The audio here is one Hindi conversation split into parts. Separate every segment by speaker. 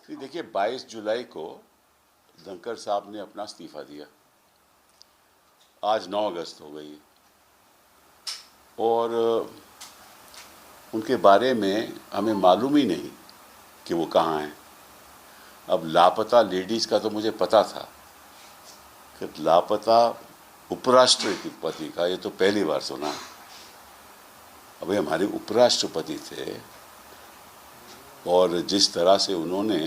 Speaker 1: कि देखिए 22 जुलाई को धनखड़ साहब ने अपना इस्तीफा दिया। आज 9 अगस्त हो गई और उनके बारे में हमें मालूम ही नहीं कि वो कहाँ हैं। अब लापता लेडीज़ का तो मुझे पता था कि लापता उपराष्ट्रपति का ये तो पहली बार सुना। अभी हमारे उपराष्ट्रपति थे और जिस तरह से उन्होंने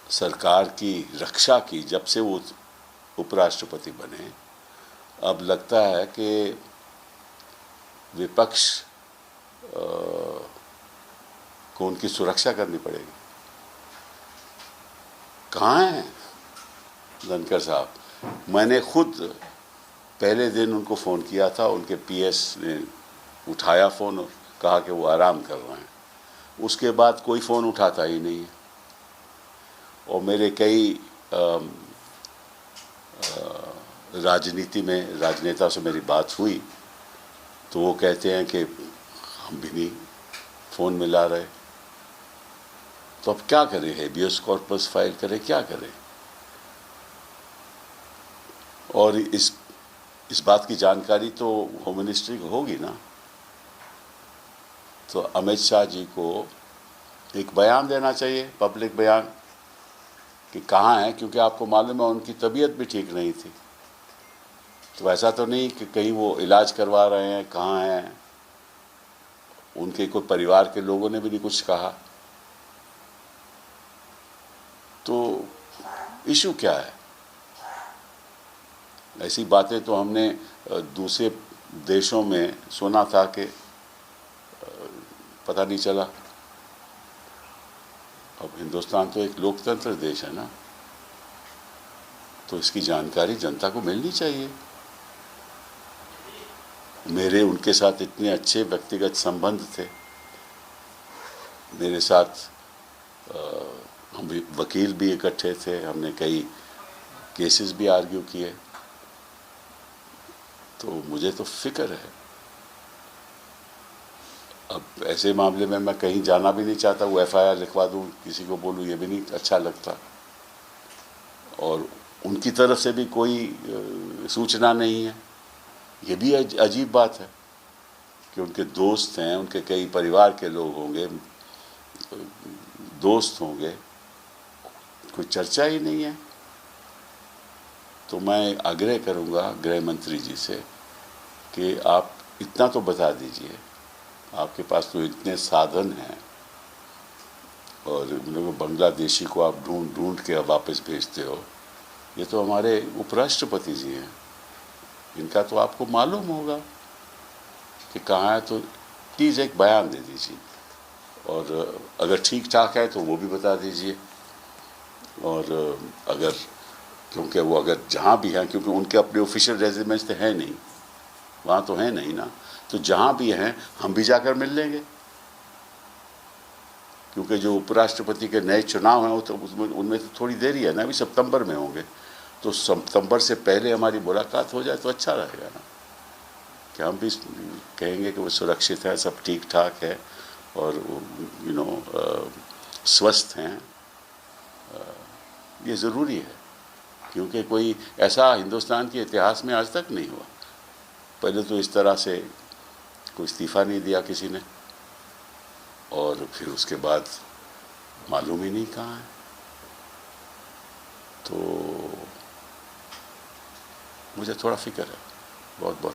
Speaker 1: सरकार की रक्षा की जब से वो उपराष्ट्रपति बने, अब लगता है कि विपक्ष को उनकी सुरक्षा करनी पड़ेगी। कहाँ हैं धनखड़ साहब? मैंने खुद पहले दिन उनको फ़ोन किया था, उनके पीएस ने उठाया फ़ोन और कहा कि वो आराम कर रहे हैं। उसके बाद कोई फ़ोन उठाता ही नहीं है। और मेरे कई राजनीति में राजनेता से मेरी बात हुई तो वो कहते हैं कि हम भी नहीं फ़ोन मिला रहे। तो अब क्या करें? हेबियस कॉर्पस फाइल करें, क्या करें? और इस बात की जानकारी तो होम मिनिस्ट्री को होगी ना। तो अमित शाह जी को एक बयान देना चाहिए, पब्लिक बयान, कि कहाँ हैं, क्योंकि आपको मालूम है उनकी तबीयत भी ठीक नहीं थी। तो ऐसा तो नहीं कि कहीं वो इलाज करवा रहे हैं, कहाँ हैं। उनके कोई परिवार के लोगों ने भी नहीं कुछ कहा। तो इशू क्या है? ऐसी बातें तो हमने दूसरे देशों में सुना था कि पता नहीं चला। अब हिंदुस्तान तो एक लोकतंत्र देश है ना, तो इसकी जानकारी जनता को मिलनी चाहिए। मेरे उनके साथ इतने अच्छे व्यक्तिगत संबंध थे। मेरे साथ हम वकील भी इकट्ठे थे, हमने कई केसेस भी आर्ग्यू किए। तो मुझे तो फिक्र है। अब ऐसे मामले में मैं कहीं जाना भी नहीं चाहता। वो एफआईआर लिखवा दूँ, किसी को बोलूँ, ये भी नहीं अच्छा लगता। और उनकी तरफ से भी कोई सूचना नहीं है। ये भी अजीब बात है कि उनके दोस्त हैं, उनके कई परिवार के लोग होंगे, दोस्त होंगे, कोई चर्चा ही नहीं है। तो मैं आग्रह करूंगा गृह मंत्री जी से कि आप इतना तो बता दीजिए, आपके पास तो इतने साधन हैं और उन बांग्लादेशी को आप ढूंढ ढूंढ के वापस भेजते हो। ये तो हमारे उपराष्ट्रपति जी हैं, इनका तो आपको मालूम होगा कि कहाँ है। तो प्लीज़ एक बयान दे दीजिए और अगर ठीक ठाक है तो वो भी बता दीजिए। और अगर, क्योंकि वो अगर जहाँ भी हैं, क्योंकि उनके अपने ऑफिशियल रेजिडेंस तो है नहीं, वहाँ तो है नहीं ना, तो जहाँ भी हैं हम भी जाकर मिल लेंगे। क्योंकि जो उपराष्ट्रपति के नए चुनाव हैं वो तो उनमें तो थोड़ी देरी है ना, अभी सितंबर में होंगे। तो सितंबर से पहले हमारी मुलाकात हो जाए तो अच्छा रहेगा ना, कि हम भी कहेंगे कि वो सुरक्षित है, सब ठीक ठाक है और स्वस्थ हैं। ये ज़रूरी है, क्योंकि कोई ऐसा हिंदुस्तान के इतिहास में आज तक नहीं हुआ। पहले तो इस तरह से कोई इस्तीफ़ा नहीं दिया किसी ने, और फिर उसके बाद मालूम ही नहीं कहाँ है। तो मुझे थोड़ा फिक्र है, बहुत बहुत।